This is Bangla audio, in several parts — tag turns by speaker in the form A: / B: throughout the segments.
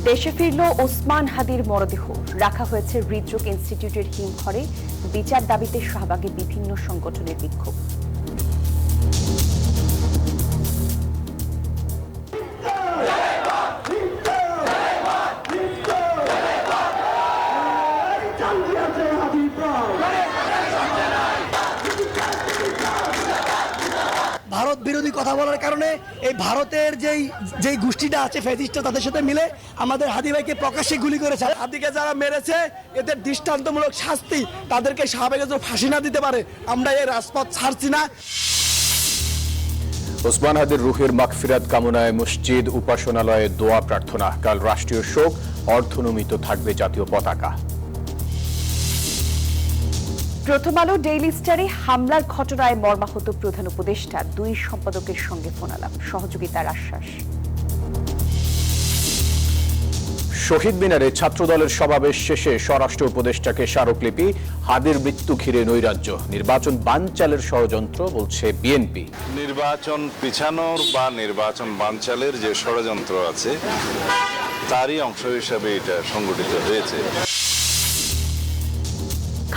A: দেশে ফিরল ওসমান হাদির মরদেহ, রাখা হয়েছে হৃদরোগ ইনস্টিটিউটের হিমঘরে। বিচার দাবিতে শাহবাগে বিভিন্ন সংগঠনের বিক্ষোভ।
B: ভারত বিরোধী কথা বলার কারণে এই ভারতের যেই গোষ্ঠীটা আছে ফ্যাসিস্ট, তাদের সাথে মিলে আমাদের হাদি ভাইকে প্রকাশ্যে গুলি করেছে। হাদিকে যারা মেরেছে এদের দৃষ্টান্তমূলক শাস্তি, তাদেরকে শাহবাগে যদি ফাঁসি না দিতে পারে আমরা এই রাজপথ ছাড়ছি না।
C: ওসমান হাদির রুহের মাগফিরাত কামনায় মসজিদ উপাসনালয়ে দোয়া প্রার্থনা। কাল রাষ্ট্রীয় শোক, অর্ধনমিত থাকবে জাতীয় পতাকা।
A: প্রথম আলো ডেইলি স্টারে হামলার ঘটনায় মর্মাহত প্রধান উপদেষ্টা, দুই সম্পাদকের সঙ্গে ফোনালাপ, সহযোগিতার আশ্বাস।
C: শহীদ মিনারে ছাত্রদলের সমাবেশ শেষে স্বরাষ্ট্র উপদেষ্টাকে স্মারকলিপি। হাদির মৃত্যু ঘিরে নৈরাজ্য, নির্বাচন বানচালের ষড়যন্ত্র বলছে বিএনপি।
D: নির্বাচন পিছানোর বা নির্বাচন বানচালের যে ষড়যন্ত্র আছে তারই অংশ হিসাবে এটা সংগঠিত হয়েছে।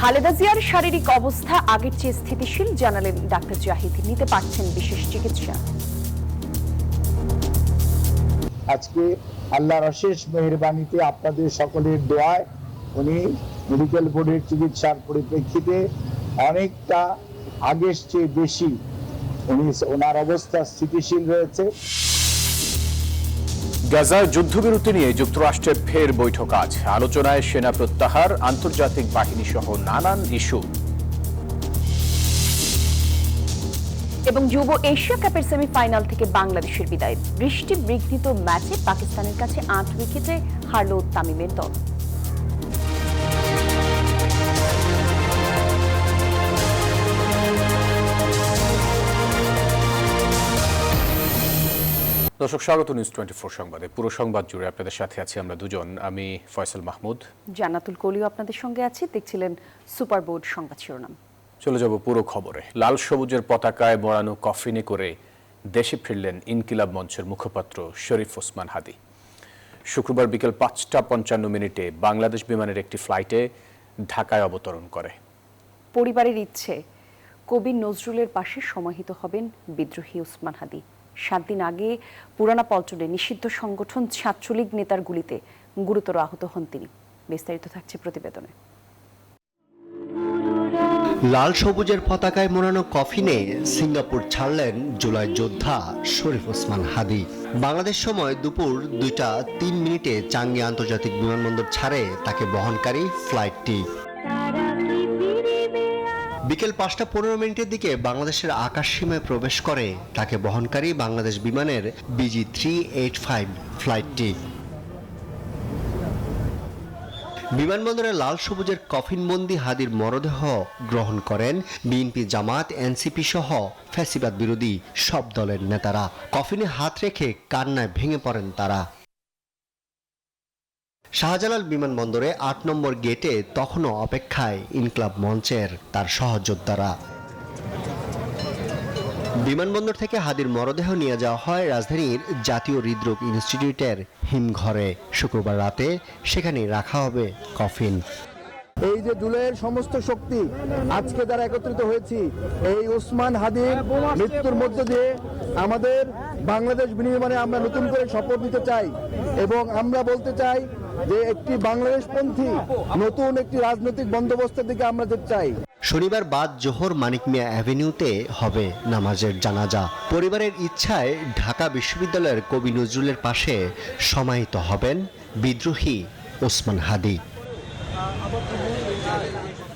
A: খালেদা জিয়ার শারীরিক অবস্থা আগের চেয়ে স্থিতিশীল, জানালেন ডাক্তার জাহিদ। নিতে পারছেন বিশেষ চিকিৎসা।
E: আজকে আল্লাহর অশেষ মেহেরবানিতে আপনাদের সকলের দোয়ায় উনি মেডিকেল বোর্ডের চিকিৎসার পরিপ্রেক্ষিতে অনেকটা আগের চেয়ে বেশি ওনার অবস্থা স্থিতিশীল রয়েছে।
C: গাজায় যুদ্ধবিরতি নিয়ে যুক্তরাষ্ট্রের ফের বৈঠক আজ। আলোচনায় সেনা প্রত্যাহার, আন্তর্জাতিক বাহিনী সহ নানান ইস্যু।
A: এবং যুব এশিয়া কাপের সেমিফাইনাল থেকে বাংলাদেশের বিদায়। বৃষ্টি বিঘ্নিত ম্যাচে পাকিস্তানের কাছে 8 উইকেটে হারল তামিমের দল।
C: দর্শক, স্বাগত নিউজ 24 সংবাদে। পুরো সংবাদ জুড়ে আপনাদের সাথে আছি আমরা দুজন। আমি ফয়সাল মাহমুদ,
A: জান্নাতুল কলিও আপনাদের সঙ্গে আছি। দেখছিলেন সুপার বোর্ড সংবাদ শিরোনাম।
C: চলে যাব পুরো খবরে। লাল সবুজের পতাকায় মোড়ানো কফিনে করে দেশে ফিরলেন ইনকিলাব মঞ্চের মুখপাত্র শরীফ ওসমান হাদি। শুক্রবার বিকেল 5:55 বাংলাদেশ বিমানের একটি ফ্লাইটে ঢাকায় অবতরণ করে।
A: পরিবারের ইচ্ছে, কবি নজরুলের পাশে সমাহিত হবেন বিদ্রোহী ওসমান হাদি। 7 দিন আগে পুরানা পল্টনে নিষিদ্ধ সংগঠন ছাত্রলীগ নেতার গুলিতে গুরুতর আহত হন তিনি। বিস্তারিত থাকছে প্রতিবেদনে।
F: লাল সবুজের পতাকায় মোড়ানো কফিনে সিঙ্গাপুর ছাড়লেন জুলাই যোদ্ধা শরীফ ওসমান হাদি। বাংলাদেশ সময় দুপুর 2:03 চাঙ্গি আন্তর্জাতিক বিমানবন্দর ছাড়ে তাকে বহনকারী ফ্লাইটটি। বিকেল 5:15 দিকে বাংলাদেশের আকাশ সীমায় প্রবেশ করে তাকে বহনকারী বাংলাদেশ বিমানের BG385 ফ্লাইটটি। বিমানবন্দরে লাল সবুজের কফিনবন্দি হাদির মরদেহ গ্রহণ করেন বিএনপি, জামাত, এনসিপি সহ ফ্যাসিবাদ বিরোধী সব দলের নেতারা। কফিনে হাত রেখে কান্নায় ভেঙে পড়েন তারা। শাহজালাল বিমানবন্দরে 8 নম্বর গেটে তখনও অপেক্ষায় ইনকিলাব মঞ্চের তার সহযোদ্ধারা। বিমানবন্দর থেকে হাদির মরদেহ নিয়ে যাওয়া হয় রাজধানীর জাতীয় হৃদরোগ ইনস্টিটিউটের হিমঘরে। শুক্রবার রাতে সেখানে রাখা হবে কফিন।
E: এই যে জুলাইয়ের সমস্ত শক্তি আজকে দ্বারা একত্রিত হয়েছি, এই ওসমান হাদির মৃত্যুর মধ্য দিয়ে আমাদের বাংলাদেশ বিনির্মাণে আমরা নতুন করে শপথ নিতে চাই এবং আমরা বলতে চাই যে একটি বাংলাদেশপন্থী নতুন একটি রাজনৈতিক বন্দোবস্তের দিকে আমরা যেতে চাই।
F: শনিবার বাদ জোহর মানিক মিয়া অ্যাভিনিউতে হবে নামাজের জানাজা। পরিবারের ইচ্ছায় ঢাকা বিশ্ববিদ্যালয়ের কবি নজরুলের পাশে সমাহিত হবেন বিদ্রোহী ওসমান হাদি।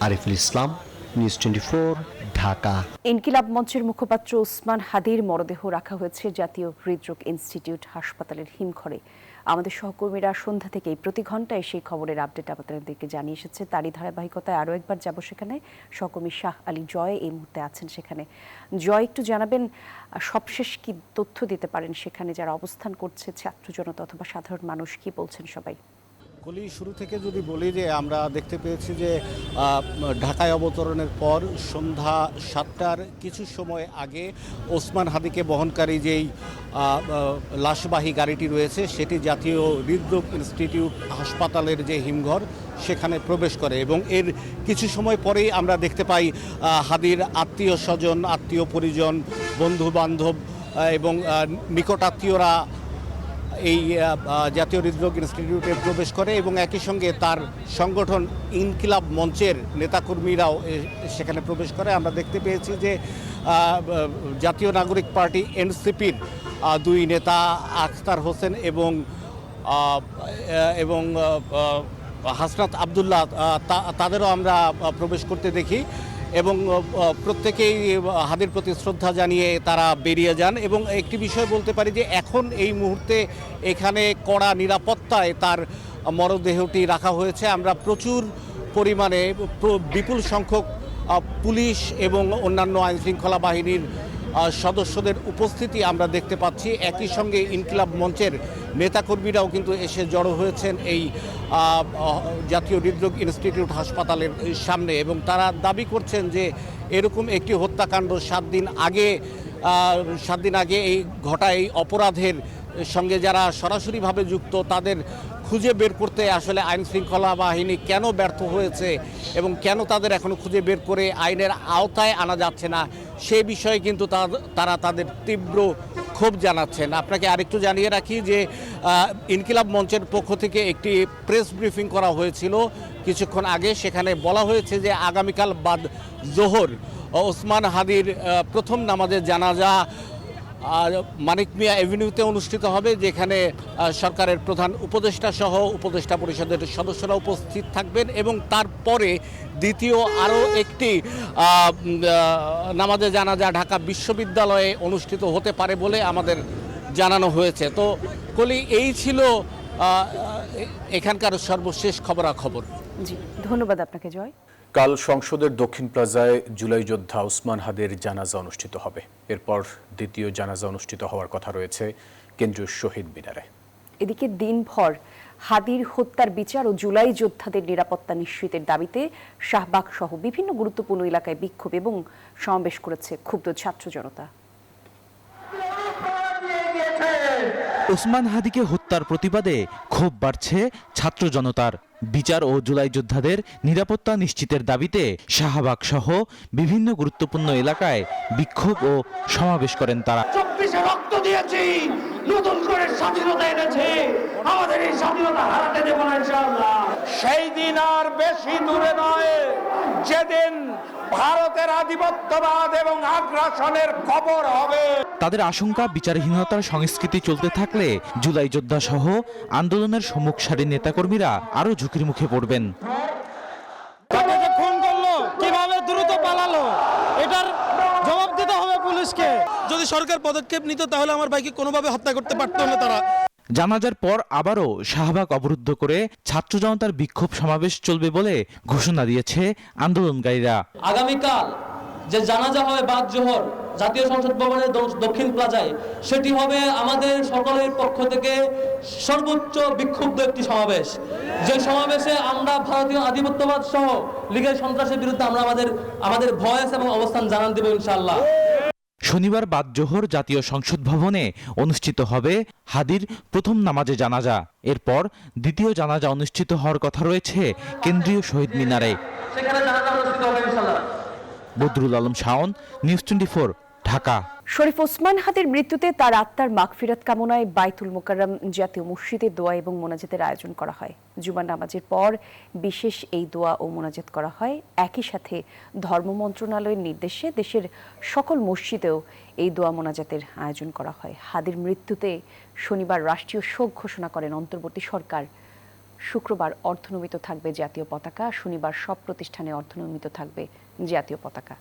F: আরিফুল ইসলাম, নিউজ 24, ঢাকা।
A: ইনকিলাব মঞ্চের মুখপাত্র ওসমান হাদির মরদেহ রাখা হয়েছে জাতীয় হৃদরোগ ইনস্টিটিউট হাসপাতালের হিমঘরে। আমাদের সহকর্মীরা সন্ধ্যা থেকেই প্রতি ঘন্টায় সেই খবরের আপডেট আপনাদেরকে জানিয়ে এসেছে। তারই ধারাবাহিকতায় আরও একবার যাব সেখানে। সহকর্মী শাহ আলী জয় এই মুহূর্তে আছেন সেখানে। জয়, একটু জানাবেন সবশেষ কি তথ্য দিতে পারেন সেখানে যারা অবস্থান করছে, ছাত্র জনতা অথবা সাধারণ মানুষ কি বলছেন সবাই?
G: কলি, শুরু থেকে যদি বলি যে আমরা দেখতে পেয়েছি যে ঢাকায় অবতরণের পর সন্ধ্যা 7টার কিছু সময় আগে ওসমান হাদিকে বহনকারী যেই লাশবাহী গাড়িটি রয়েছে সেটি জাতীয় হৃদরোগ ইনস্টিটিউট হাসপাতালের যে হিমঘর সেখানে প্রবেশ করে এবং এর কিছু সময় পরেই আমরা দেখতে পাই হাদির আত্মীয় স্বজন, আত্মীয় পরিজন, বন্ধু বান্ধব এবং নিকট আত্মীয়রা এই জাতীয় হৃদরোগ ইনস্টিটিউটে প্রবেশ করে এবং একই সঙ্গে তার সংগঠন ইনকিলাব মঞ্চের নেতাকর্মীরাও সেখানে প্রবেশ করে। আমরা দেখতে পেয়েছি যে জাতীয় নাগরিক পার্টি এনসিপির দুই নেতা আখতার হোসেন এবং হাসনাত আবদুল্লাহ তাদেরও আমরা প্রবেশ করতে দেখি এবং প্রত্যেকেই হাদির প্রতি শ্রদ্ধা জানিয়ে তারা বেরিয়ে যান এবং একটি বিষয় বলতে পারি যে এখন এই মুহূর্তে এখানে কড়া নিরাপত্তায় তার মরদেহটি রাখা হয়েছে। আমরা প্রচুর পরিমাণে বিপুল সংখ্যক পুলিশ এবং অন্যান্য আইনশৃঙ্খলা বাহিনীর সদস্যদের উপস্থিতি আমরা দেখতে পাচ্ছি। একই সঙ্গে ইনকিলাব মঞ্চের নেতাকর্মীরাও কিন্তু এসে জড়ো হয়েছেন এই জাতীয় হৃদরোগ ইনস্টিটিউট হাসপাতালের সামনে এবং তারা দাবি করছেন যে এরকম একটি হত্যাকাণ্ড 7 দিন আগে এই ঘটায় অপরাধের সঙ্গে যারা সরাসরিভাবে যুক্ত তাদের খুঁজে বের করতে আসলে আইন শৃঙ্খলা বাহিনী কেন ব্যর্থ হয়েছে এবং কেন তাদের এখনো খুঁজে বের করে আইনের আওতায় আনা যাচ্ছে না সে বিষয়ে কিন্তু তারা তাদের তীব্র ক্ষোভ জানাচ্ছেন। আপনাকে আরেকটু জানিয়ে রাখি যে ইনকিলাব মঞ্চের পক্ষ থেকে একটি প্রেস ব্রিফিং করা হয়েছিল কিছুক্ষণ আগে। সেখানে বলা হয়েছে যে আগামীকাল বাদ জোহর ওসমান হাদির প্রথম নামাজের জানাজা মানিক মিয়া এভিনিউতে অনুষ্ঠিত হবে, যেখানে সরকারের প্রধান উপদেষ্টা সহ উপদেষ্টা পরিষদের সদস্যরা উপস্থিত থাকবেন এবং তারপরে দ্বিতীয় আরও একটি নামাজে জানাজা ঢাকা বিশ্ববিদ্যালয়ে অনুষ্ঠিত হতে পারে বলে আমাদের জানানো হয়েছে। তো কলি এই ছিল এখানকার সর্বশেষ খবরাখবর।
A: জি, ধন্যবাদ আপনাকে জয়।
C: কাল সংসদের দক্ষিণ প্লাজায় জুলাই যোদ্ধা ওসমান হাদির জানাজা অনুষ্ঠিত হবে। এরপর দ্বিতীয় জানাজা অনুষ্ঠিত হওয়ার কথা রয়েছে কেন্দ্রীয় শহীদ মিনারে।
A: এদিকে দিনভর হাদির হত্যার বিচার ও জুলাই যোদ্ধাদের নিরাপত্তা নিশ্চিতের দাবিতে শাহবাগ সহ বিভিন্ন গুরুত্বপূর্ণ এলাকায় বিক্ষোভ এবং সমাবেশ করেছে ক্ষুব্ধ ছাত্র জনতা।
H: ওসমান হাদিকে হত্যার প্রতিবাদে ক্ষোভ বাড়ছে ছাত্র জনতার। বিচার ও জুলাই যোদ্ধাদের নিরাপত্তা নিশ্চিতের দাবিতে শাহবাগ সহ বিভিন্ন গুরুত্বপূর্ণ এলাকায় বিক্ষোভ ও সমাবেশ করেন তারা।
I: 24-এ রক্ত দিয়েছি, নতুন করে স্বাধীনতা এনেছে, আমাদের এই স্বাধীনতা হারাতে দেব না ইনশাআল্লাহ। সেই দিন আর বেশি দূরে নয় যেদিন ভারতের আধিপত্যবাদ এবং আগ্রাসনের খবর হবে।
H: তাদের আশঙ্কা বিচারহীনতার সংস্কৃতি চলতে থাকলে জুলাই যোদ্ধা সহ আন্দোলনের সম্মুখ সারির নেতাকর্মীরা আরো ঝুঁকির মুখে পড়বেন।
J: তাকে যে খুন করলো, কিভাবে দ্রুত পালালো, এটার জবাব দিতে হবে পুলিশকে।
B: যদি সরকার পদক্ষেপ নিত তাহলে আমার ভাইকে কোনোভাবে হত্যা করতে পারতো না তারা।
H: জানাজার পর আবারও শাহবাগ অবরুদ্ধ করে ছাত্র জনতার বিক্ষোভ সমাবেশ চলবে বলে ঘোষণা দিয়েছে আন্দোলনকারীরা।
J: আগামীকাল যে জানাজা হবে বাদ জোহর জাতীয় সংসদ ভবনের দক্ষিণ প্লাজায়, সেটি হবে আমাদের সকলের পক্ষ থেকে সর্বোচ্চ বিক্ষুব্ধ একটি সমাবেশ। যে সমাবেশে আমরা ভারতীয় আধিপত্যবাদ সহ লীগের সন্ত্রাসের বিরুদ্ধে আমরা আমাদের ভয়েস এবং অবস্থান জানান দেব ইনশাআল্লাহ।
H: শনিবার বাদ জোহর জাতীয় সংসদ ভবনে অনুষ্ঠিত হবে হাদির প্রথম নামাজে জানাজা। এরপর দ্বিতীয় জানাজা অনুষ্ঠিত হওয়ার কথা রয়েছে কেন্দ্রীয় শহীদ মিনারে। বদরুল আলম শাওন, নিউজ 24, ঢাকা।
A: শরীফ ওসমান হাদির মৃত্যুতে তার আত্মার মাগফিরাত কামনায় বাইতুল মোকাররম জাতীয় মসজিদে দোয়া এবং মোনাজাতের আয়োজন করা হয়। জুমার নামাজের পর বিশেষ এই দোয়া ও মোনাজাত করা হয়। একই সাথে ধর্ম মন্ত্রণালয়ের নির্দেশে দেশের সকল মসজিদেও এই দোয়া মোনাজাতের আয়োজন করা হয়। হাদির মৃত্যুতে শনিবার রাষ্ট্রীয় শোক ঘোষণা করেন অন্তর্বর্তী সরকার। শুক্রবার অর্ধনমিত থাকবে জাতীয় পতাকা, শনিবার সব প্রতিষ্ঠানে অর্ধনমিত থাকবে জাতীয় পতাকা।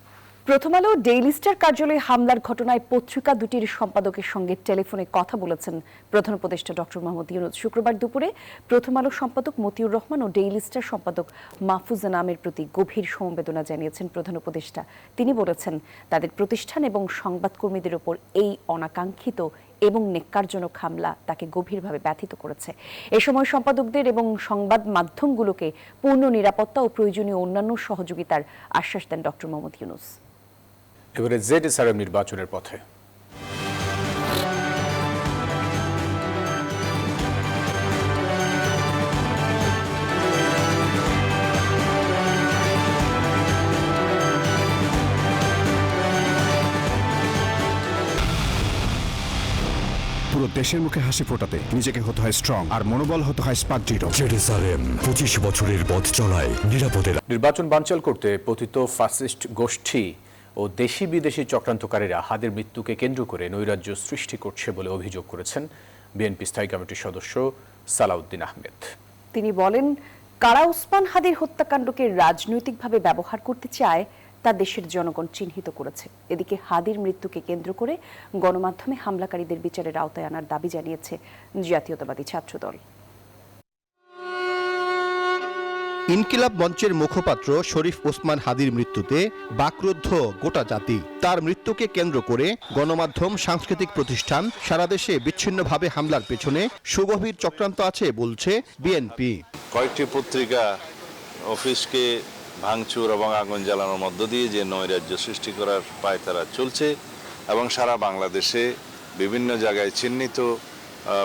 A: প্রথম আলো ডেইলি স্টার কার্যালয়ে হামলার ঘটনায় পত্রিকা দুটির সম্পাদকের সঙ্গে টেলিফোনে কথা বলেছেন প্রধান উপদেষ্টা ডক্টর মোহাম্মদ ইউনূস। শুক্রবার দুপুরে প্রথম আলো সম্পাদক মতিউর রহমান ও ডেইলি স্টার সম্পাদক মাহফুজা নামের প্রতি গভীর সমবেদনা জানিয়েছেন প্রধান উপদেষ্টা। তিনি বলেছেন, তাদের প্রতিষ্ঠান এবং সংবাদকর্মীদের উপর এই অনাকাঙ্ক্ষিত এবং নেক্কারজনক হামলা তাকে গভীরভাবে ব্যথিত করেছে। এ সময় সম্পাদকদের এবং সংবাদ মাধ্যমগুলোকে পূর্ণ নিরাপত্তা ও প্রয়োজনীয় অন্যান্য সহযোগিতার আশ্বাস দেন ডক্টর মোহাম্মদ ইউনূস।
C: এবারে জেডএসআরএম নির্বাচনের পথে।
K: পুরো দেশের মুখে হাসি ফোটাতে নিজেকে হতে হয় স্ট্রং আর মনোবল হতে হয় স্পার্ক জিরো। জেরুসালেম 25 বছরের পথ চলায় নিরাপদে।
C: নির্বাচন বানচাল করতে পতিত ফ্যাসিস্ট গোষ্ঠী ও দেশি বিদেশি চক্রান্তকারীরা হাদির মৃত্যুকে কেন্দ্র করে নৈরাজ্য সৃষ্টি করছে বলে অভিযোগ করেছেন বিএনপি স্থায়ী কমিটির সদস্য সালাউদ্দিন আহমেদ।
A: তিনি বলেন, কারা ওসমান হাদির হত্যাকাণ্ডকে রাজনৈতিকভাবে ব্যবহার করতে চায় তা দেশের জনগণ চিহ্নিত করেছে। এদিকে হাদির মৃত্যুকে কেন্দ্র করে গণমাধ্যমে হামলাকারীদের বিচারের আওতায় আনার দাবি জানিয়েছে জাতীয়তাবাদী ছাত্রদল।
E: ইনকিলাব মঞ্চের মুখপাত্র শরীফ ওসমান হাদির মৃত্যুতে বাকরুদ্ধ গোটা জাতি। তার মৃত্যুকে কেন্দ্র করে গণমাধ্যম, সাংস্কৃতিক প্রতিষ্ঠান সারা দেশে বিচ্ছিন্নভাবে হামলার পেছনে সুগভীর চক্রান্ত আছে বলছে বিএনপি।
D: কয়েকটি পত্রিকা অফিসকে ভাঙচুর এবং আগুন জ্বালানোর মধ্য দিয়ে যে নৈরাজ্য সৃষ্টি করার পায়তারা চলছে এবং সারা বাংলাদেশে বিভিন্ন জায়গায় চিহ্নিত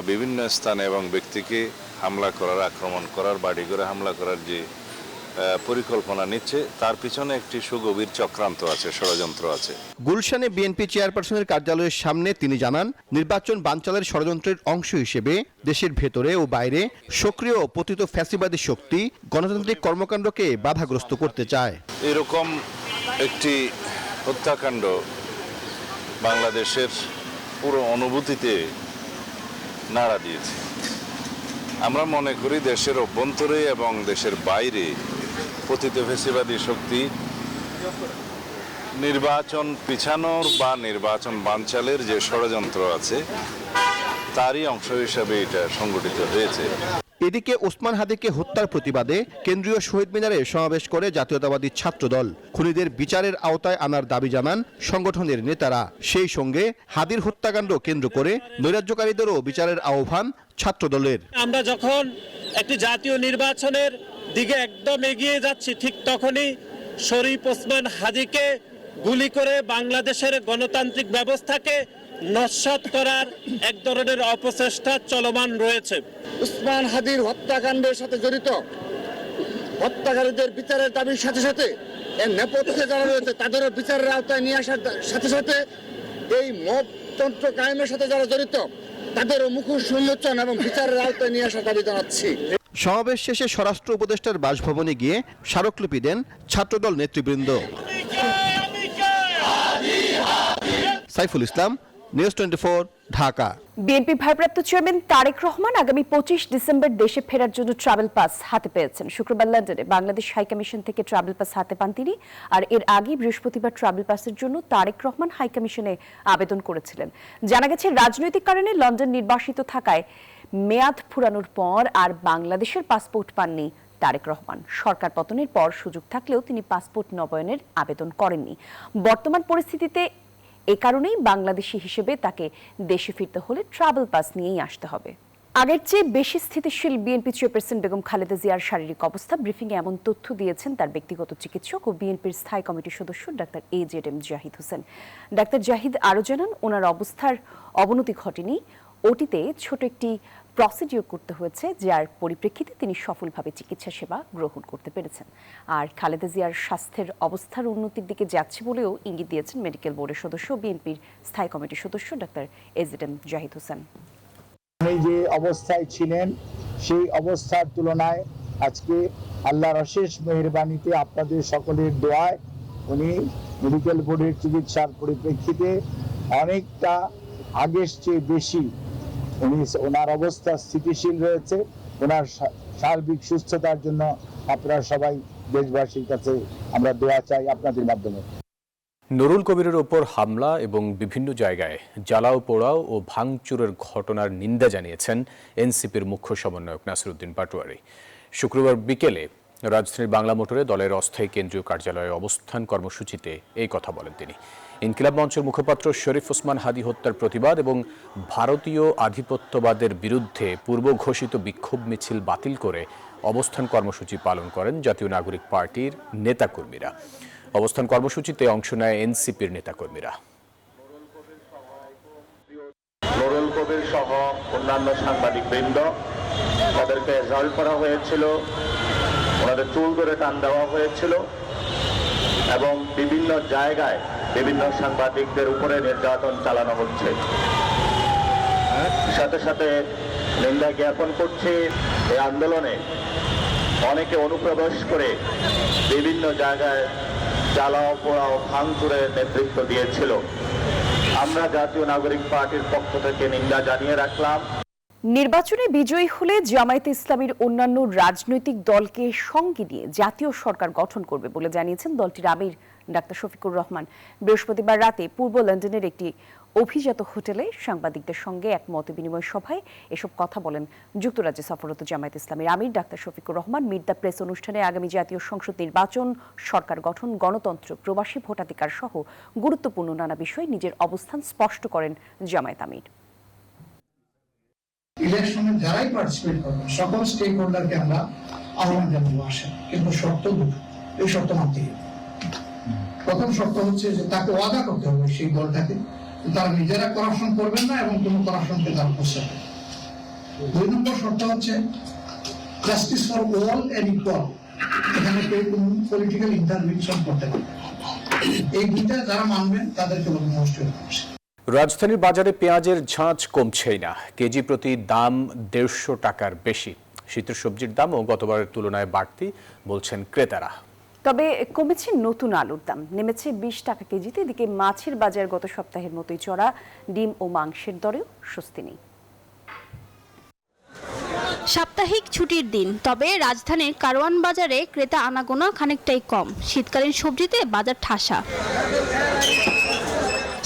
D: বিভিন্ন স্থানে এবং ব্যক্তিকে হামলা করার, আক্রমণ করার, বাড়ি করে হামলা করার যে পরিকল্পনা নিচ্ছে তার পিছনে একটি সুগভীর চক্রান্ত আছে, ষড়যন্ত্র আছে।
E: গুলশানে বিএনপি চেয়ারপারসনের কার্যালয়ের সামনে তিনি জানান, নির্বাচন বানচালের ষড়যন্ত্রের অংশ হিসেবে দেশের ভেতরে ও বাইরে সক্রিয় পতিত ফ্যাসিবাদী শক্তি গণতান্ত্রিক কর্মকাণ্ডকে বাধাগ্রস্ত করতে চায়।
D: এরকম একটি হত্যাকাণ্ড বাংলাদেশের পুরো অনুভূতিতে নাড়া দিয়েছে। আমরা মনে করি দেশের অভ্যন্তরে এবং দেশের বাইরে পতিত ফ্যাসিবাদী শক্তি নির্বাচন পিছানোর বা নির্বাচন বানচালের যে ষড়যন্ত্র আছে তারই অংশ হিসাবে এটা সংগঠিত হয়েছে।
E: এদিকে ওসমান হাদিকে হত্যার প্রতিবাদে কেন্দ্রীয় শহীদ মিনারে সমাবেশ করে জাতীয়তাবাদী ছাত্রদল। খুনিদের বিচারের আওতায় আনার দাবি জানান সংগঠনের নেতারা। সেই সঙ্গে হাদির হত্যাকাণ্ড কেন্দ্র করে নৈরাজ্যকারীদেরও বিচারের আহ্বান ছাত্রদলের।
L: আমরা যখন একটি জাতীয় নির্বাচনের দিকে একদম এগিয়ে যাচ্ছি, ঠিক তখনই শরীফ ওসমান হাদিকে গুলি করে বাংলাদেশের গণতান্ত্রিক ব্যবস্থাকে নস্যাৎ করার এক ধরনের অপচেষ্টা চলমান রয়েছে।
E: ওসমান হাদির হত্যাকাণ্ডের সাথে জড়িত হত্যাকারীদের বিচারের দাবির সাথে সাথে এর নেপথ্যে যারা রয়েছে তাদেরও বিচারের আওতায় নিয়ে আসার সাথে সাথে এই মবতন্ত্র কায়েমের সাথে যারা জড়িত তাদেরও মুখোশ উন্মোচন এবং বিচারের আওতায় নিয়ে আসার দাবি জানাচ্ছি। সমাবেশ শেষে স্বরাষ্ট্র উপদেষ্টার বাসভবনে গিয়ে স্মারকলিপি দেন ছাত্রদল নেতৃবৃন্দ। সাইফুল ইসলাম, নিউজ 24, ঢাকা।
A: বিএনপি ভারপ্রাপ্ত চেয়ারম্যান তারেক রহমান আগামী 25 ডিসেম্বর দেশে ফেরার জন্য ট্রাভেল পাস হাতে পেয়েছেন। শুক্রবার লন্ডনে বাংলাদেশ হাইকমিশন থেকে ট্রাভেল পাস হাতে পান তিনি। আর এর আগে বৃহস্পতিবার ট্রাভেল পাসের জন্য তারেক রহমান হাইকমিশনে আবেদন করেছিলেন। জানা গেছে, রাজনৈতিক কারণে লন্ডন নির্বাসিত থাকায় মেয়াদ ফুরানোর পর আর বাংলাদেশের পাসপোর্ট পাননি তারেক রহমান। সরকার পতনের পর সুযোগ থাকলেও তিনি পাসপোর্ট নবায়নের আবেদন করেননি। বর্তমান পরিস্থিতিতে এ কারণেই বাংলাদেশি হিসেবে তাকে দেশে ফিরতে হলে ট্রাভেল পাস নিয়েই আসতে হবে। আগের চেয়ে বেশি স্থিতিশীল বিএনপি চেয়ারপারসন বেগম খালেদা জিয়ার শারীরিক অবস্থা। ব্রিফিংয়ে এমন তথ্য দিয়েছেন তার ব্যক্তিগত চিকিৎসক ও বিএনপির স্থায়ী কমিটির সদস্য doctor AZM Zahid Hossain. Doctor Zahid আরও জানান, ওনার অবস্থার অবনতি ঘটেনি। ওটিতে ছোট একটি প্রসিডিওর করতে হয়েছে, যার পরিপ্রেক্ষিতে তিনি সফলভাবে চিকিৎসা সেবা গ্রহণ করতে পেরেছেন। আর খালেদা জিয়ার স্বাস্থ্যের অবস্থার উন্নতির দিকে যাচ্ছে বলেও ইঙ্গিত দিয়েছেন মেডিকেল বোর্ডের সদস্য বিএনপির স্থায়ী কমিটির সদস্য ডাক্তার AZM জাহিদ হোসেন।
M: উনি যে অবস্থায় ছিলেন সেই অবস্থার তুলনায় আজকে আল্লাহর অশেষ মেহেরবানিতে আপনাদের সকলের দোয়ায় উনি মেডিকেল বোর্ডের চিকিৎসার পরিপ্রেক্ষিতে অনেকটা আগের চেয়ে বেশি ওনার অবস্থা স্থিতিশীল রয়েছে। ওনার সার্বিক সুস্থতার জন্য আপনারা সবাই দেশবাসীর কাছে আমরা দোয়া চাই আপনাদের মাধ্যমে।
C: নুরুল কবিরের ওপর হামলা এবং বিভিন্ন জায়গায় জ্বালাও পোড়াও ও ভাঙচুরের ঘটনার নিন্দা জানিয়েছেন এনসিপির মুখ্য সমন্বয়ক নাসিরউদ্দিন পাটোয়ারি। শুক্রবার বিকেলে রাজধানীর বাংলা মোটরে দলের অস্থায়ী কেন্দ্রীয় কার্যালয়ে অবস্থান কর্মসূচিতে এই কথা বলেন তিনি। ইনকিলাব মঞ্চের মুখপাত্র শরীফ ওসমান হাদি হত্যার প্রতিবাদ এবং ভারতীয় আধিপত্যবাদের বিরুদ্ধে পূর্ব ঘোষিত বিক্ষোভ মিছিল বাতিল করে অবস্থান কর্মসূচি পালন করেন জাতীয় নাগরিক পার্টির নেতাকর্মীরা। অবস্থান কর্মসূচিতে অংশ নেয় এনসিপির নেতাকর্মীরা।
N: নুরুল কবির সহ অন্যান্য সাংবাদিকবৃন্দ, তাদেরকে জল করা হয়েছিল, ওনাদের চুল ধরে টান দেওয়া হয়েছিল এবং বিভিন্ন জায়গায় বিভিন্ন সাংবাদিকদের উপরে নির্যাতন চালানো হচ্ছে। সাথে সাথে নিন্দা জ্ঞাপন করছি এই আন্দোলনে অনেকে অনুপ্রবেশ করে বিভিন্ন জায়গায় জ্বালাও পোড়াও ভাঙচুরের নেতৃত্ব দিয়েছিল। আমরা জাতীয় নাগরিক পার্টির পক্ষ থেকে নিন্দা জানিয়ে রাখলাম।
A: নির্বাচনে বিজয়ী হলে জামায়াতে ইসলামীর অন্যান্য রাজনৈতিক দলকে সঙ্গে নিয়ে জাতীয় সরকার গঠন করবে বলে জানিয়েছেন দলটির আমির ডাক্তার শফিকুর রহমান। বৃহস্পতিবার রাতে পূর্ব লন্ডনের একটি অভিজাত হোটেলে সাংবাদিকদের সঙ্গে এক মতবিনিময় সভায় এসব কথা বলেন যুক্তরাজ্যে সফররত জামায়াতে ইসলামীর আমির doctor Shafiqur Rahman. Meet the press অনুষ্ঠানে আগামী জাতীয় সংসদ নির্বাচন, সরকার গঠন, গণতন্ত্র, প্রবাসী ভোটাধিকার সহ গুরুত্বপূর্ণ নানা বিষয়ে নিজের অবস্থান স্পষ্ট করেন জামায়াত আমির।
O: ইলেকশনে যারাই পার্টিসিপেট করবে সকল স্টেক হোল্ডারকে আমরা আহ্বান জানাবো আসেন, কিন্তু শর্ত দুটো, এই শর্ত মানতে হবে। প্রথম শর্ত হচ্ছে যে তাকে ওয়াদা করতে হবে সেই দলটাকে তারা নিজেরা করাপশন করবেন না এবং কোনো করাপশনকে তারা প্রশ্রয় দেবে। 2 নম্বর শর্ত হচ্ছে justice for all and equal, এখানে কেউ কোনো পলিটিক্যাল ইন্টারভেনশন করতে পারবে। এই দুইটা যারা মানবেন তাদেরকে বলবো মোস্ট ওয়েলকাম।
C: রাজধানীর বাজারে পেঁয়াজের ঝাঁজ কমছেই না, কেজি প্রতি দাম 150 টাকার বেশি। শীতের সবজির দামও গতবারের তুলনায় বাড়তি বলছেন ক্রেতারা।
A: তবে কমেছে নতুন আলুর দাম, নেমেছে 20 টাকা কেজিতে। এদিকে মাছের বাজার গত সপ্তাহের মতোই চড়া, ডিম ও মাংসের দরেও স্বস্তি নেই।
P: সাপ্তাহিক ছুটির দিন, তবে রাজধানীর কারওয়ান বাজারে ক্রেতা আনাগোনা খানিকটাই কম। শীতকালীন সবজিতে বাজার ঠাসা।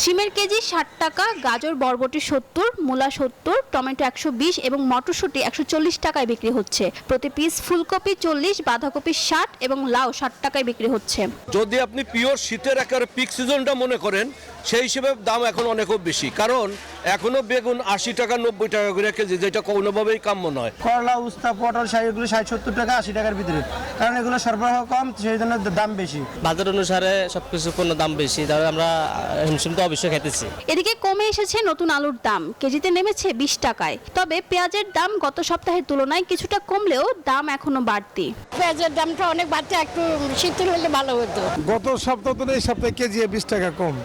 P: শিমের কেজি 60 টাকা, গাজর বরবটি 70, মূলা 70, টমেটো 120 এবং মটরশুঁটি 140 টাকায় বিক্রি হচ্ছে। প্রতি পিস ফুলকপি 40, বাঁধাকপি 60 এবং লাউ 60 টাকায় বিক্রি হচ্ছে।
Q: যদি আপনি পিওর শীতের একেবারে পিক সিজনটা মনে করেন, সেই হিসেবে দাম এখন অনেক বেশি, কারণ এখনো বেগুন 80 টাকা 90 টাকা করে কেজি, যেটা কোনোভাবেই কাম্য নয়।
R: করলা, উস্তা, পটল এগুলো 60-70 টাকা 80 টাকার ভিতরে, কারণ এগুলো সরবরাহ কম, সেই জন্য দাম বেশি।
S: বাজার অনুসারে সবকিছু কোনো দাম বেশি, তাহলে আমরা হিমশিম তো অবশ্যই খেতেছি।
P: এদিকে কমে এসেছে নতুন আলুর দাম, কেজিতে নেমেছে 20 টাকায়। তবে পেঁয়াজের দাম গত সপ্তাহের তুলনায় কিছুটা কমলেও দাম এখনো বাড়তি।
T: পেঁয়াজের দামটা অনেক বাড়তি, একটু শীতল হলে ভালো হতো।
R: গত সপ্তাহ তো এই সপ্তাহে কেজি 20 টাকা কম,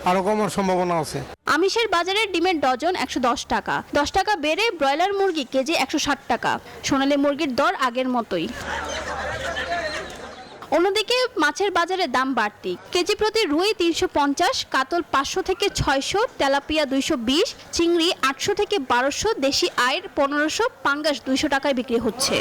R: আরো কমার সম্ভাবনা আছে।
P: আমিষের বাজারে ডিমের ডজন 110 টাকা, 10 টাকা বেড়ে ব্রয়লার মুরগি কেজি 160 টাকা। সোনালী মুরগির দর আগের মতোই। অন্যদিকে মাছের বাজারে দাম বাড়তি, কেজি প্রতি রুই 350, কাতল 500 থেকে 600, তেলাপিয়া 220, চিংড়ি 800 থেকে 1200, দেশি আইড় 1500, পাঙ্গাস 200 টাকায় বিক্রি হচ্ছে।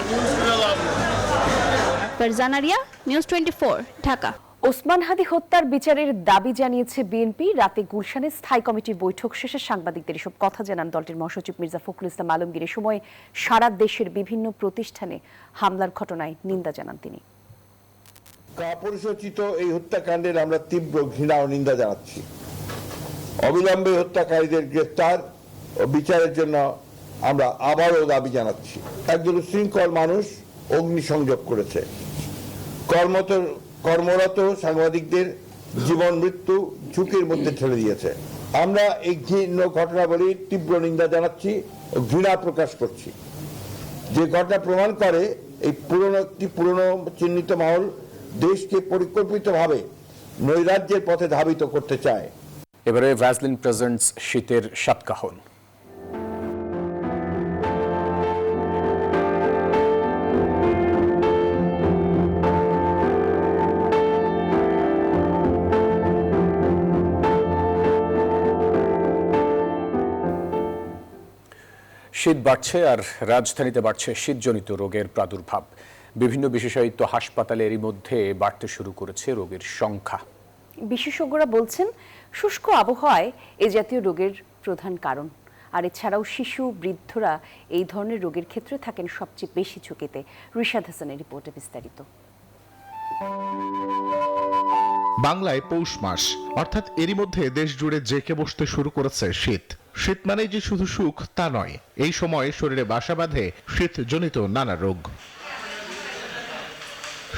P: ফারজানারিয়া, নিউজ 24, ঢাকা।
A: ওসমান হাদি হত্যার বিচারের দাবি জানিয়েছে বিএনপি। রাতে গুলশানে স্থায়ী কমিটির বৈঠক শেষে সাংবাদিকদের এসব কথা জানান দলটির মহাসচিব মির্জা ফখরুল ইসলাম আলমগীর। এ সময় সারা দেশের বিভিন্ন প্রতিষ্ঠানে হামলার ঘটনায় নিন্দা জানান তিনি।
U: কাপুরুষোচিত এই হত্যাকাণ্ডের আমরা তীব্র ঘৃণা ও নিন্দা জানাচ্ছি। অবিলম্বে হত্যাকারীদের গ্রেফতার ও বিচারের জন্য আমরা আবারও দাবি জানাচ্ছি। একজন উশৃঙ্খল মানুষ অগ্নিসংযোগ করেছে, কর্মরত সাংবাদিকদের জীবন মৃত্যু ঝুঁকির মধ্যে ঠেলে দিয়েছে। আমরা এই ঘৃণ্য ঘটনাবলীর তীব্র নিন্দা জানাচ্ছি ও ঘৃণা প্রকাশ করছি। যে ঘটনা প্রমাণ করে এই পুরনো চিহ্নিত মহল দেশকে পরিকল্পিতভাবে নৈরাজ্যের পথে ধাবিত করতে চায়।
C: এবারে ভ্যাসলিন প্রেজেন্টস শীতের সাতকাহন। শীত বাড়ছে আর রাজধানীতে বাড়ছে শীতজনিত রোগের প্রাদুর্ভাব। বিভিন্ন বিশেষায়িত হাসপাতালে এরই মধ্যে বাড়তে শুরু করেছে রোগীর সংখ্যা।
A: বিশেষজ্ঞরা বলছেন শুষ্ক আবহাওয়ায় এ জাতীয় রোগের প্রধান কারণ। আর এছাড়াও শিশু, বৃদ্ধরা এই ধরনের রোগের ক্ষেত্রে থাকেন সবচেয়ে বেশি ঝুঁকিতে। রিশাদ হাসানের রিপোর্টে বিস্তারিত।
V: বাংলায় পৌষ মাস, অর্থাৎ এরই মধ্যে দেশ জুড়ে জেঁকে বসতে শুরু করেছে শীত। শীত মানেই যে শুধু সুখ তা নয়, এই সময় শরীরে বাসা বাঁধে শীতজনিত নানা রোগ।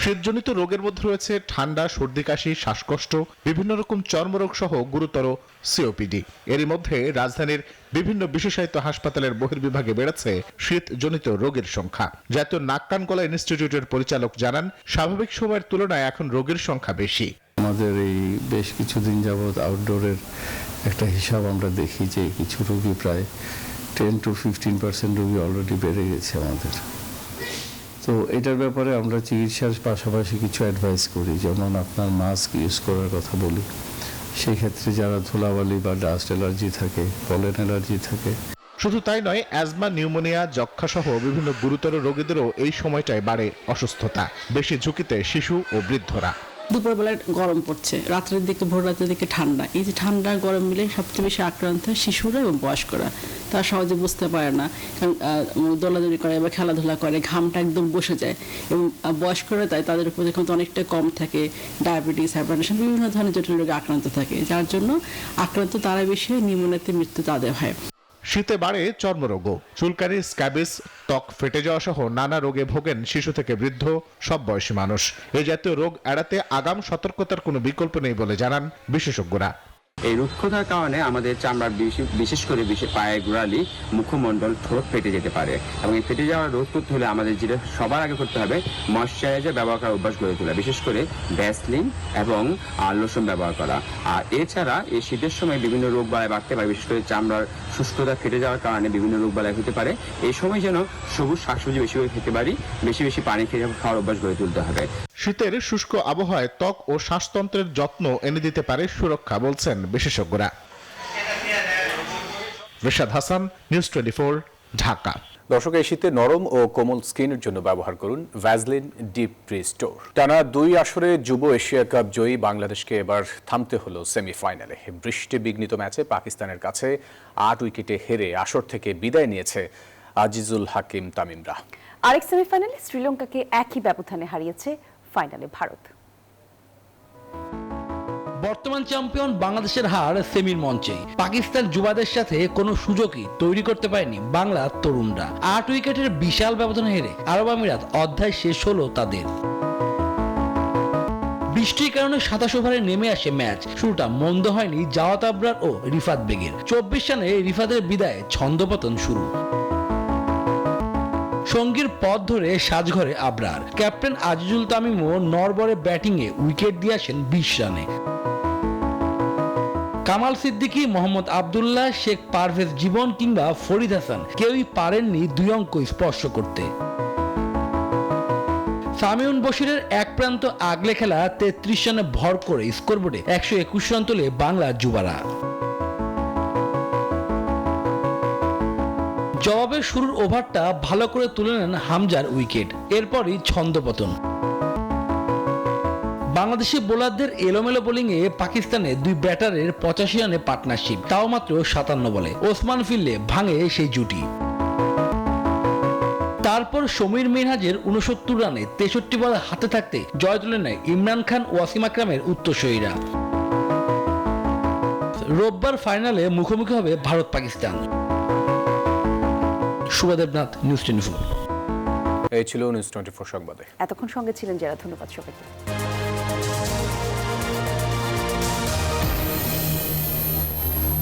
V: শীতজনিত রোগের মধ্যে রয়েছে ঠান্ডা, সর্দি, কাশি, শ্বাসকষ্ট, বিভিন্ন রকম চর্মরোগ সহ গুরুতর সিওপিডি। এরই মধ্যে রাজধানীর বিভিন্ন বিশেষায়িত হাসপাতালের বহির্বিভাগে বেড়েছে শীতজনিত রোগের সংখ্যা। জাতীয় নাক কান গলা ইনস্টিটিউটের পরিচালক জানান, স্বাভাবিক সময়ের তুলনায় এখন রোগীর সংখ্যা বেশি।
W: আমাদের এই বেশ কিছুদিন যাবৎ আউটডোরের
F: একটা হিসাব আমরা দেখি যে কিছু রোগী প্রায় 10 to 15% রোগী অলরেডি বেড়ে গেছে আমাদের। তো এটার ব্যাপারে আমরা চিকিৎসার পাশাপাশি কিছু অ্যাডভাইস করি, যেমন আপনার মাস্ক ইউজ করার কথা বলি। সেই ক্ষেত্রে যারা ধুলাবালি বা ডাস্ট অ্যালার্জি থাকে, পলেন অ্যালার্জি থাকে।
V: শুধু তাই নয়, অ্যাজমা, নিউমোনিয়া, যক্ষ্মা সহ বিভিন্ন গুরুতর রোগীদেরও এই সময়টায় বাড়ে অসুস্থতা। বেশি ঝুঁকিতে শিশু ও বৃদ্ধরা।
G: দুপুরবেলায় গরম পড়ছে, রাত্রের দিকে ভোর রাতের দিকে ঠান্ডা, এই যে ঠান্ডা গরম মিলে সবচেয়ে বেশি আক্রান্ত হয় শিশুরা এবং বয়স্করা। তারা সহজে বুঝতে পারে না, কারণ দৌড়াদৌড়ি করে বা খেলাধুলা করে, ঘামটা একদম বসে যায়। এবং বয়স্করা তাই তাদের উপর ক্ষমতা অনেকটা কম থাকে, ডায়াবেটিস, হাইপারটেনশন, বিভিন্ন ধরনের জটিল রোগে আক্রান্ত থাকে, যার জন্য আক্রান্ত তারা বেশি, নিউমোনিয়াতে মৃত্যু তাদের হয়।
V: শীতে বাড়ে চর্মরোগও। চুলকানি, স্ক্যাবিস, ত্বক ফেটে যাওয়া সহ নানা রোগে ভোগেন শিশু থেকে বৃদ্ধ সব বয়সী মানুষ। এই জাতীয় রোগ এড়াতে আগাম সতর্কতার কোনো বিকল্প নেই বলে জানান বিশেষজ্ঞরা।
W: এই রুক্ষতার কারণে আমাদের চামড়ার বিশেষ করে পায়ের গোড়ালি, মুখমণ্ডল, ঠোঁট ফেটে যেতে পারে। এবং এই ফেটে যাওয়া রোধ করতে হলে আমাদের যেটা সবার আগে করতে হবে, ময়শ্চারাইজার ব্যবহার করার অভ্যাস গড়ে তোলা, বিশেষ করে ভ্যাসলিন এবং লোশন ব্যবহার করা। আর এছাড়া এই শীতের সময় বিভিন্ন রোগ বালাই বাড়তে পারে, বিশেষ করে চামড়ার শুষ্কতা ফেটে যাওয়ার কারণে বিভিন্ন রোগ বালাই হতে পারে। এই সময় যেন সবুজ শাকসবজি বেশি করে খেতে পারি, বেশি বেশি পানি খেয়ে খাওয়ার অভ্যাস গড়ে তুলতে হবে।
V: শীতের শুষ্ক আবহাওয়ায় ত্বক ও শ্বাসতন্ত্রের যত্ন এনে দিতে পারে সুরক্ষা, বলছেন বিশেষজ্ঞরা। রিশাদ হাসান, নিউজ 24, ঢাকা।
C: দর্শক, এই শীতে নরম ও কোমল স্কিনের জন্য ব্যবহার করুন ভ্যাসলিন ডিপ রিস্টোর। টানা 2 আসরে যুব এশিয়া কাপ জয়ী বাংলাদেশকে এবার থামতে হলো সেমিফাইনালে। বৃষ্টি বিঘ্নিত ম্যাচে পাকিস্তানের কাছে 8 উইকেটে হেরে আসর থেকে বিদায় নিয়েছে আজিজুল হাকিম তামিমরা।
A: আরেক সেমিফাইনালে শ্রীলঙ্কাকে একই ব্যবধানে হারিয়েছে ফাইনালে ভারত।
X: বর্তমান চ্যাম্পিয়ন বাংলাদেশের হার সেমির মঞ্চে। পাকিস্তান যুবাদের সাথে কোনো সুযোগই তৈরি করতে পারেনি বাংলার তরুণরা। 8 উইকেটের বিশাল ব্যবধানে হেরে আরব আমিরাত অধ্যায় শেষ হলো তাদের। বৃষ্টির কারণে 27 ওভারে নেমে আসে ম্যাচ। শুরুটা মন্দ হয়নি জাওয়াত আবরার ও রিফাত বেগের। 24 রানে রিফাতের বিদায়ে ছন্দপতন শুরু। সঙ্গীর পথ ধরে সাজঘরে আবরার। ক্যাপ্টেন আজিজুল তামিমও নরবরে ব্যাটিংয়ে উইকেট দিয়ে আসেন 20 রানে। কামাল সিদ্দিকী, মোহাম্মদ আবদুল্লাহ, শেখ পারভেজ জীবন কিংবা ফরিদ হাসান কেউই পারেননি 2 অঙ্ক স্পর্শ করতে। সামিউন বশিরের এক প্রান্ত আগলে খেলা 33 রানে ভর করে স্কোরবোর্ডে 121 রান তোলে বাংলার যুবারা। জবাবের শুরুর ওভারটা ভালো করে তুলে নেন হামজার উইকেট। এরপরই ছন্দপতন। বাংলাদেশি বোলারদের এলোমেলো বোলিংয়ে পাকিস্তানের 2 ব্যাটারের 85 রানে পার্টনারশিপ, তাও মাত্র 57 বলে। ওসমান ফিরলে ভাঙে সেই জুটি। তারপর সমীর মিনহাজের 69 রানে 63 বল হাতে থাকতে জয় তুলে নেয় ইমরান খান, ওয়াসিম আকরামের উত্তরসূরিরা। রোববার ফাইনালে মুখোমুখি হবে ভারত পাকিস্তান। শুভদেবনাথ, নিউজ 24।
C: এই ছিল নিউজ 24 সংবাদে।
A: এতক্ষণ সঙ্গে ছিলেন যারা, ধন্যবাদ সবাইকে।